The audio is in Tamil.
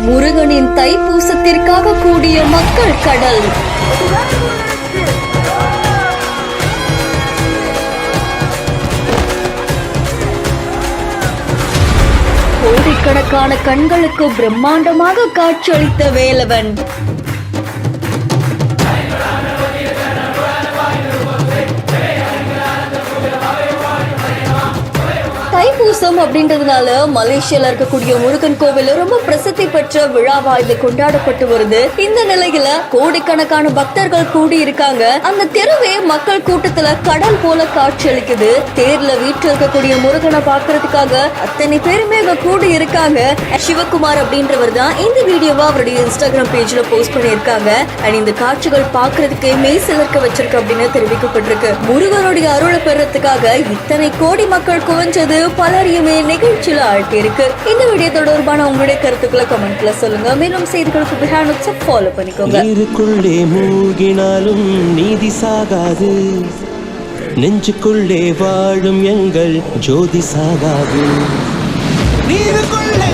முருகனின் தைப்பூசத்திற்காக கூடிய மக்கள் கடல். கோடிக்கணக்கான கண்களுக்கு பிரம்மாண்டமாக காட்சியளித்த வேலவன். தைப்பூசம் அப்படின்றதுனால மலேசியால இருக்கக்கூடிய முருகன் கோவில் ரொம்ப பிரசித்தி பெற்ற விழாவா இது கொண்டாடப்பட்டு வருது. இந்த நிலையில கோடிக்கணக்கான பக்தர்கள் கூடி இருக்காங்க. அந்த தெருவே மக்கள் கூட்டத்துல கடல் போல காட்சி அளிக்குது. தேர்ல வீட்டுல இருக்கக்கூடிய முருகனை பாக்குறதுக்காக அத்தனை பேருமே அங்க கூடி இருக்காங்க. சிவகுமார் அப்படின்றவர் தான் இந்த வீடியோவா அவருடைய இன்ஸ்டாகிராம் பேஜ்ல போஸ்ட் பண்ணியிருக்காங்க. அண்ட் இந்த காட்சிகள் பாக்குறதுக்கு மெய் சிலர்க்க வச்சிருக்கு அப்படின்னு தெரிவிக்கப்பட்டிருக்கு. முருகனுடைய அருளை பெறத்துக்காக இத்தனை கோடி மக்கள் குவிஞ்சது பலரையுமே நிகழ்ச்சியில ஆழ்த்தி இருக்கு. இந்த வீடியோ தொடர்பான உங்களுடைய கருத்துக்களை கமெண்ட்ல சொல்லுங்க. மேலும் செய்திகளுக்கு ஃபாலோ பண்ணிக்கோங்க. நீருக்குள்ளே மூழ்கினாலும் நீதி சாகாது, நெஞ்சுக்குள்ளே வாழும் எங்கள் ஜோதி சாகாது. நீருக்குள்ளே